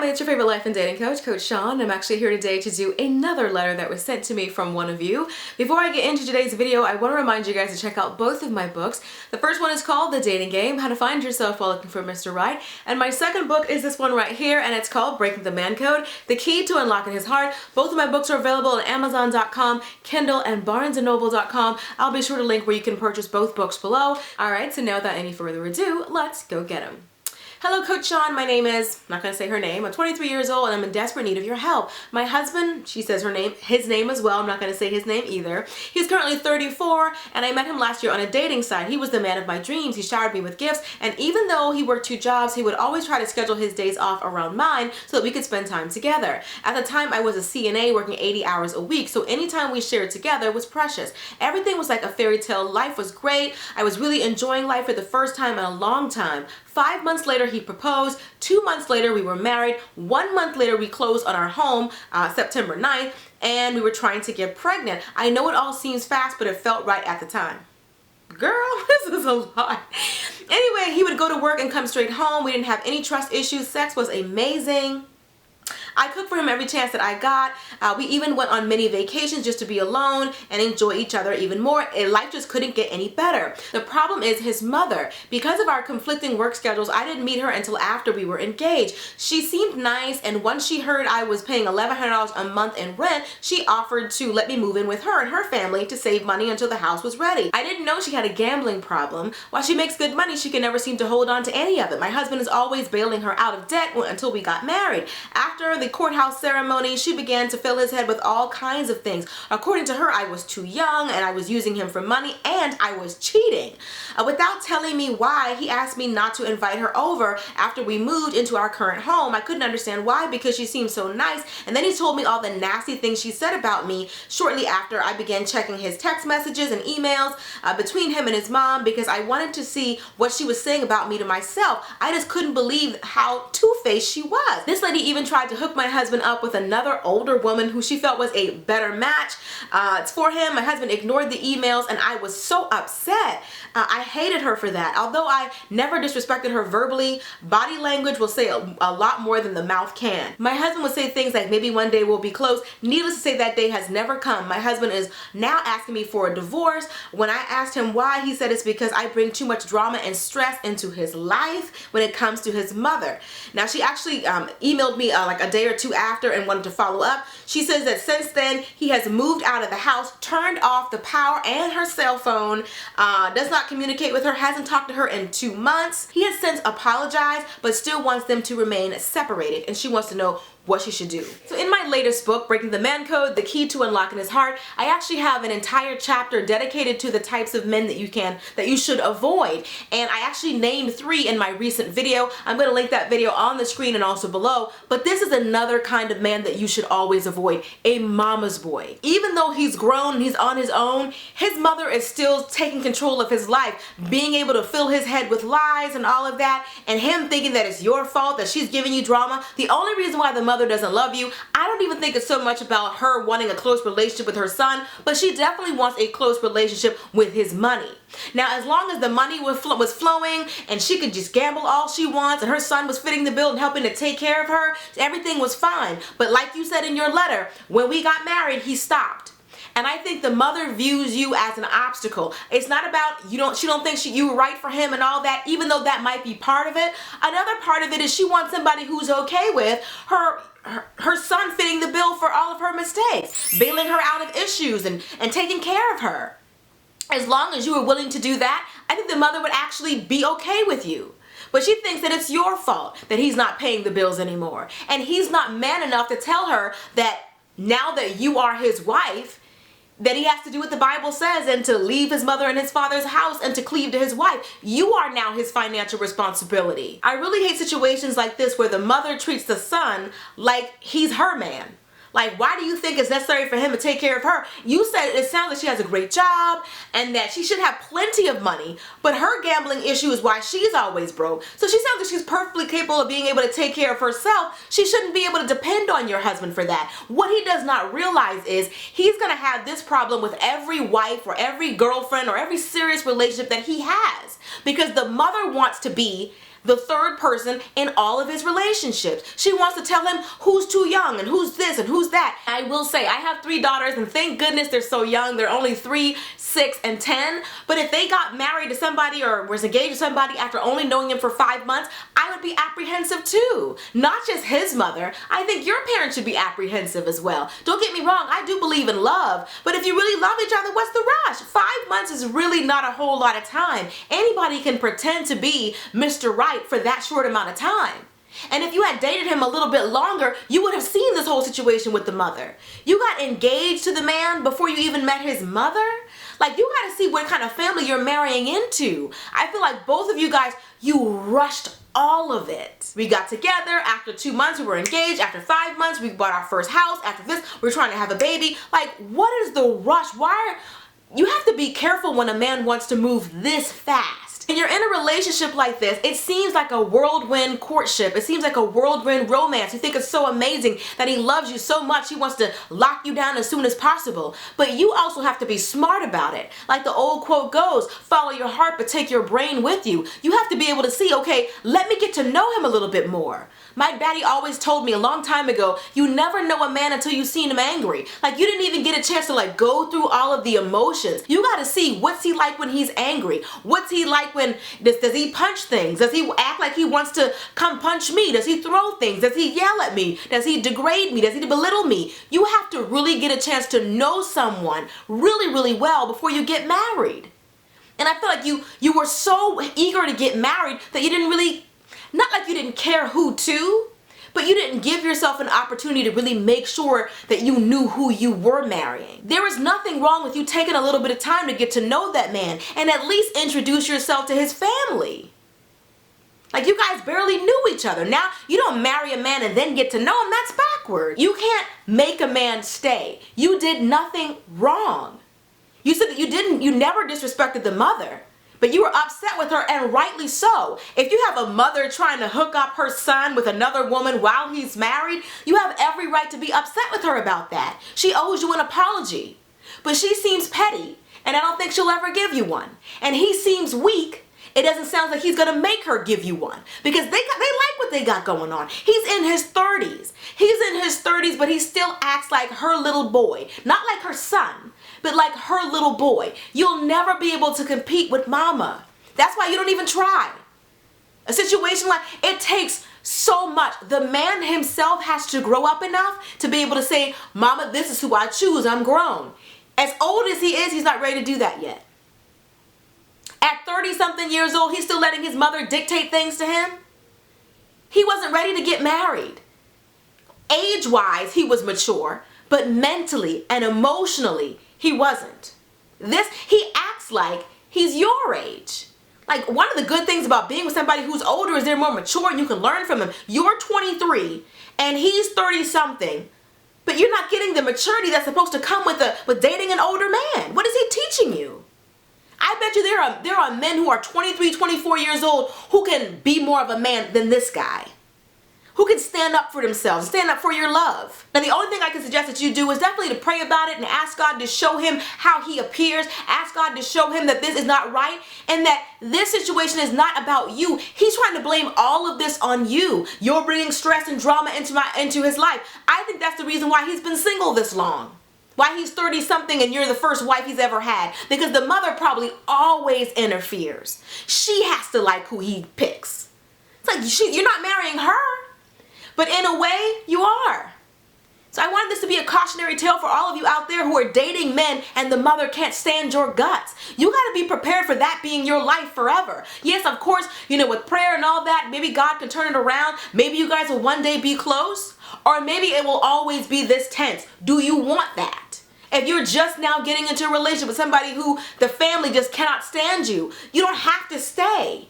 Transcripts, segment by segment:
it's your favorite life and dating coach, Coach Sean. I'm actually here today to do another letter that was sent to me from one of you. Before I get into today's video, I want to remind you guys to check out both of my books. The first one is called The Dating Game, How to Find Yourself While Looking for Mr. Right. And my second book is this one right here, and it's called Breaking the Man Code, The Key to Unlocking His Heart. Both of my books are available on Amazon.com, Kindle, and BarnesandNoble.com. I'll be sure to link where you can purchase both books below. Alright, so now without any further ado, let's go get them. Hello, Coach Sean. My name is, I'm not going to say her name. I'm 23 years old and I'm in desperate need of your help. My husband, she says his name as well. I'm not going to say his name either. He's currently 34 and I met him last year on a dating site. He was the man of my dreams. He showered me with gifts, and even though he worked 2 jobs, he would always try to schedule his days off around mine so that we could spend time together. At the time, I was a CNA working 80 hours a week, so any time we shared together was precious. Everything was like a fairy tale. Life was great. I was really enjoying life for the first time in a long time. 5 months later, he proposed. 2 months later, we were married. 1 month later, we closed on our home, September 9th, and we were trying to get pregnant. I know it all seems fast, but it felt right at the time. Girl, this is a lot. Anyway, he would go to work and come straight home. We didn't have any trust issues. Sex was amazing. I cooked for him every chance that I got. We even went on many vacations just to be alone and enjoy each other even more. And life just couldn't get any better. The problem is his mother. Because of our conflicting work schedules, I didn't meet her until after we were engaged. She seemed nice, and once she heard I was paying $1,100 a month in rent, she offered to let me move in with her and her family to save money until the house was ready. I didn't know she had a gambling problem. While she makes good money, she can never seem to hold on to any of it. My husband is always bailing her out of debt until we got married. After the courthouse ceremony, she began to fill his head with all kinds of things. According to her, I was too young and I was using him for money and I was cheating. Without telling me why, he asked me not to invite her over after we moved into our current home. I couldn't understand why because she seemed so nice, and then he told me all the nasty things she said about me. Shortly after, I began checking his text messages and emails between him and his mom because I wanted to see what she was saying about me to myself. I just couldn't believe how two-faced she was. This lady even tried to hook my husband up with another older woman who she felt was a better match for him. My husband ignored the emails and I was so upset. I hated her for that. Although I never disrespected her verbally, body language will say a lot more than the mouth can. My husband would say things like, maybe one day we'll be close. Needless to say, that day has never come. My husband is now asking me for a divorce. When I asked him why, he said it's because I bring too much drama and stress into his life when it comes to his mother. Now, she actually emailed me like a day or two after and wanted to follow up. She says that since then, he has moved out of the house, turned off the power and her cell phone, does not communicate with her, hasn't talked to her in 2 months. He has since apologized, but still wants them to remain separated, and she wants to know what she should do. So in my latest book, Breaking the Man Code, The Key to Unlocking His Heart, I actually have an entire chapter dedicated to the types of men that you should avoid. And I actually named 3 in my recent video. I'm going to link that video on the screen and also below. But this is another kind of man that you should always avoid, a mama's boy. Even though he's grown and he's on his own, his mother is still taking control of his life, being able to fill his head with lies and all of that, and him thinking that it's your fault, that she's giving you drama. The only reason why the mother doesn't love you, I don't even think it's so much about her wanting a close relationship with her son, but she definitely wants a close relationship with his money. Now, as long as the money was flowing and she could just gamble all she wants and her son was fitting the bill and helping to take care of her, everything was fine. But like you said in your letter, when we got married, he stopped. And I think the mother views you as an obstacle. It's not about she don't think you were right for him and all that, even though that might be part of it. Another part of it is she wants somebody who's okay with her son fitting the bill for all of her mistakes, bailing her out of issues and taking care of her. As long as you are willing to do that, I think the mother would actually be okay with you. But she thinks that it's your fault that he's not paying the bills anymore. And he's not man enough to tell her that now that you are his wife, that he has to do what the Bible says and to leave his mother and his father's house and to cleave to his wife. You are now his financial responsibility. I really hate situations like this where the mother treats the son like he's her man. Like, why do you think it's necessary for him to take care of her? You said it sounds like she has a great job and that she should have plenty of money, but her gambling issue is why she's always broke. So she sounds like she's perfectly capable of being able to take care of herself. She shouldn't be able to depend on your husband for that. What he does not realize is he's going to have this problem with every wife or every girlfriend or every serious relationship that he has, because the mother wants to be the third person in all of his relationships. She wants to tell him who's too young and who's this and who's that. I will say, I have 3 daughters and thank goodness they're so young. They're only 3, 6, and 10. But if they got married to somebody or was engaged to somebody after only knowing him for 5 months, I would be apprehensive too. Not just his mother. I think your parents should be apprehensive as well. Don't get me wrong, I do believe in love, but if you really love each other, what's the rush? 5 months is really not a whole lot of time. Anybody can pretend to be Mr. Right for that short amount of time. And if you had dated him a little bit longer, you would have seen this whole situation with the mother. You got engaged to the man before you even met his mother? Like, you got to see what kind of family you're marrying into. I feel like both of you guys, you rushed all of it. We got together, after 2 months we were engaged, after 5 months we bought our first house, after this we're trying to have a baby. Like, what is the rush? You have to be careful when a man wants to move this fast. When you're in a relationship like this, it seems like a whirlwind courtship. It seems like a whirlwind romance. You think it's so amazing that he loves you so much, he wants to lock you down as soon as possible. But you also have to be smart about it. Like the old quote goes, follow your heart but take your brain with you. You have to be able to see, okay, let me get to know him a little bit more. My daddy always told me a long time ago, you never know a man until you've seen him angry. Like, you didn't even get a chance to like go through all of the emotions. You got to see, what's he like when he's angry? What's he like when, does he punch things? Does he act like he wants to come punch me? Does he throw things? Does he yell at me? Does he degrade me? Does he belittle me? You have to really get a chance to know someone really, really well before you get married. And I feel like you were so eager to get married that you didn't really, not like you didn't care who to, but you didn't give yourself an opportunity to really make sure that you knew who you were marrying. There is nothing wrong with you taking a little bit of time to get to know that man and at least introduce yourself to his family. Like, you guys barely knew each other. Now, you don't marry a man and then get to know him. That's backwards. You can't make a man stay. You did nothing wrong. You said that you never disrespected the mother. But you were upset with her, and rightly so. If you have a mother trying to hook up her son with another woman while he's married, you have every right to be upset with her about that. She owes you an apology. But she seems petty, and I don't think she'll ever give you one. And he seems weak. It doesn't sound like he's gonna make her give you one, because they like what they got going on. He's in his 30s. He's in his 30s, but he still acts like her little boy. Not like her son, but like her little boy. You'll never be able to compete with mama. That's why you don't even try. A situation like, it takes so much. The man himself has to grow up enough to be able to say, mama, this is who I choose, I'm grown. As old as he is, he's not ready to do that yet. At 30-something years old, he's still letting his mother dictate things to him. He wasn't ready to get married. Age-wise, he was mature, but mentally and emotionally, he wasn't. He acts like he's your age. Like, one of the good things about being with somebody who's older is they're more mature and you can learn from them. You're 23 and he's 30-something, but you're not getting the maturity that's supposed to come with dating an older man. What is he teaching you? I bet you there are men who are 23, 24 years old who can be more of a man than this guy. Who can stand up for themselves, stand up for your love. Now, the only thing I can suggest that you do is definitely to pray about it and ask God to show him how he appears. Ask God to show him that this is not right and that this situation is not about you. He's trying to blame all of this on you. You're bringing stress and drama into his life. I think that's the reason why he's been single this long. Why he's 30-something and you're the first wife he's ever had. Because the mother probably always interferes. She has to like who he picks. It's like, you're not marrying her. But in a way, you are. So I wanted this to be a cautionary tale for all of you out there who are dating men and the mother can't stand your guts. You got to be prepared for that being your life forever. Yes, of course, with prayer and all that, maybe God can turn it around. Maybe you guys will one day be close. Or maybe it will always be this tense. Do you want that? If you're just now getting into a relationship with somebody who the family just cannot stand you, you don't have to stay.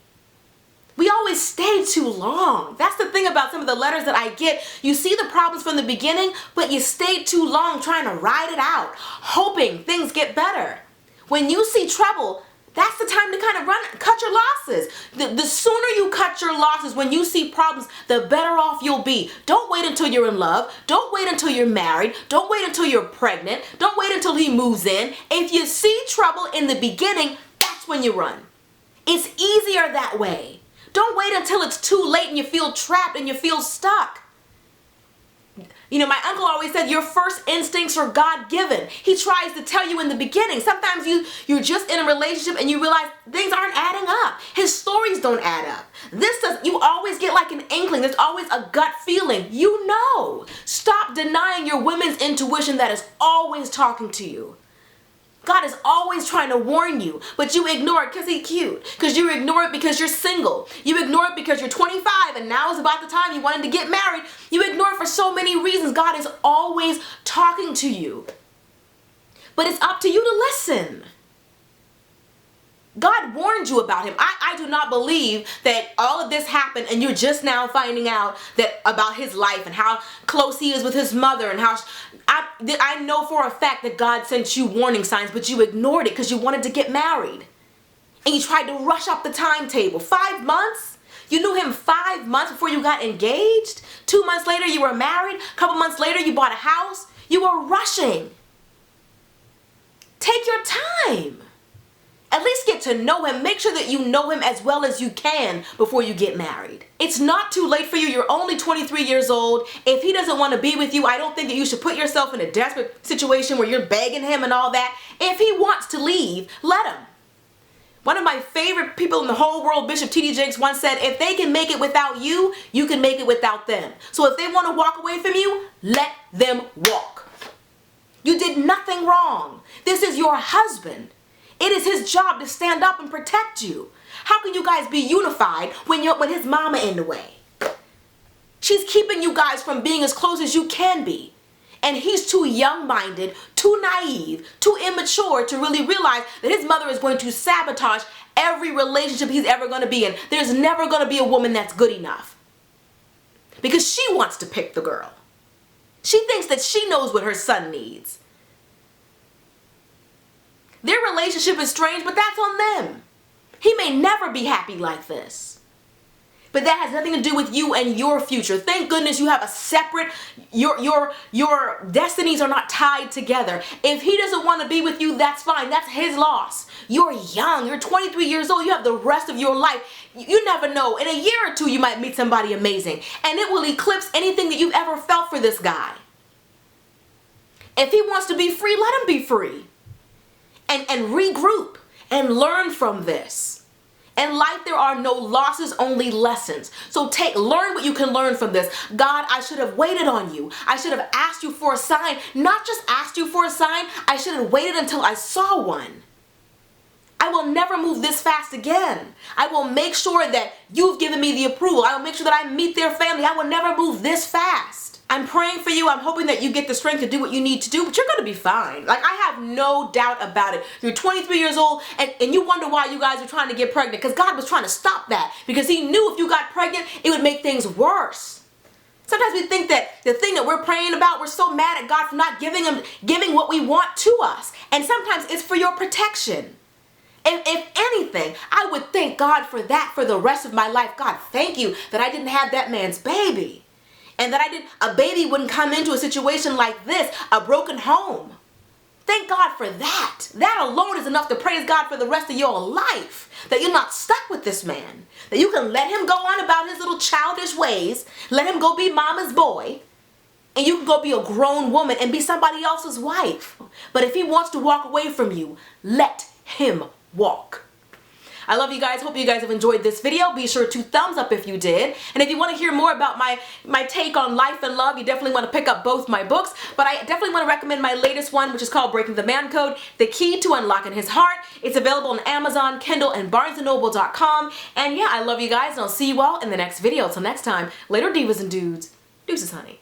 We always stay too long. That's the thing about some of the letters that I get. You see the problems from the beginning, but you stayed too long trying to ride it out, hoping things get better. When you see trouble, that's the time to kind of cut your losses. The sooner you cut your losses when you see problems, the better off you'll be. Don't wait until you're in love. Don't wait until you're married. Don't wait until you're pregnant. Don't wait until he moves in. If you see trouble in the beginning, that's when you run. It's easier that way. Don't wait until it's too late and you feel trapped and you feel stuck. You know, my uncle always said your first instincts are God-given. He tries to tell you in the beginning. Sometimes you're just in a relationship and you realize things aren't adding up. His stories don't add up. You always get like an inkling. There's always a gut feeling. You know. Stop denying your women's intuition that is always talking to you. God is always trying to warn you, but you ignore it because he's cute. Because you ignore it because you're single. You ignore it because you're 25 and now is about the time you wanted to get married. You ignore it for so many reasons. God is always talking to you. But it's up to you to listen. God warned you about him. I do not believe that all of this happened and you're just now finding out that about his life and how close he is with his mother and how I know for a fact that God sent you warning signs, but you ignored it because you wanted to get married. And you tried to rush up the timetable. 5 months? You knew him 5 months before you got engaged? 2 months later you were married? A couple months later you bought a house? You were rushing. Take your time. At least get to know him. Make sure that you know him as well as you can before you get married. It's not too late for you. You're only 23 years old. If he doesn't want to be with you, I don't think that you should put yourself in a desperate situation where you're begging him and all that. If he wants to leave, let him. One of my favorite people in the whole world, Bishop T.D. Jakes, once said, if they can make it without you, you can make it without them. So if they want to walk away from you, let them walk. You did nothing wrong. This is your husband. It is his job to stand up and protect you. How can you guys be unified when his mama in the way? She's keeping you guys from being as close as you can be. And he's too young-minded, too naive, too immature to really realize that his mother is going to sabotage every relationship he's ever going to be in. There's never going to be a woman that's good enough. Because she wants to pick the girl. She thinks that she knows what her son needs. Their relationship is strange, but that's on them. He may never be happy like this. But that has nothing to do with you and your future. Thank goodness you have a separate, your destinies are not tied together. If he doesn't want to be with you, that's fine. That's his loss. You're young. You're 23 years old. You have the rest of your life. You never know. In a year or two, you might meet somebody amazing. And it will eclipse anything that you've ever felt for this guy. If he wants to be free, let him be free. And regroup and learn from this. In life, there are no losses, only lessons. So learn what you can learn from this. God, I should have waited on you. I should have asked you for a sign. Not just asked you for a sign. I should have waited until I saw one. I will never move this fast again. I will make sure that you've given me the approval. I will make sure that I meet their family. I will never move this fast. I'm praying for you. I'm hoping that you get the strength to do what you need to do, but you're going to be fine. Like, I have no doubt about it. You're 23 years old, and you wonder why you guys are trying to get pregnant, because God was trying to stop that, because he knew if you got pregnant, it would make things worse. Sometimes we think that the thing that we're praying about, we're so mad at God for not giving what we want to us, and sometimes it's for your protection. If anything, I would thank God for that for the rest of my life. God, thank you that I didn't have that man's baby. And that a baby wouldn't come into a situation like this, a broken home. Thank God for that. That alone is enough to praise God for the rest of your life. That you're not stuck with this man. That you can let him go on about his little childish ways. Let him go be mama's boy. And you can go be a grown woman and be somebody else's wife. But if he wants to walk away from you, let him walk. I love you guys. Hope you guys have enjoyed this video. Be sure to thumbs up if you did. And if you want to hear more about my take on life and love, you definitely want to pick up both my books. But I definitely want to recommend my latest one, which is called Breaking the Man Code, The Key to Unlocking His Heart. It's available on Amazon, Kindle, and BarnesandNoble.com. And yeah, I love you guys, and I'll see you all in the next video. Till next time, later divas and dudes. Deuces, honey.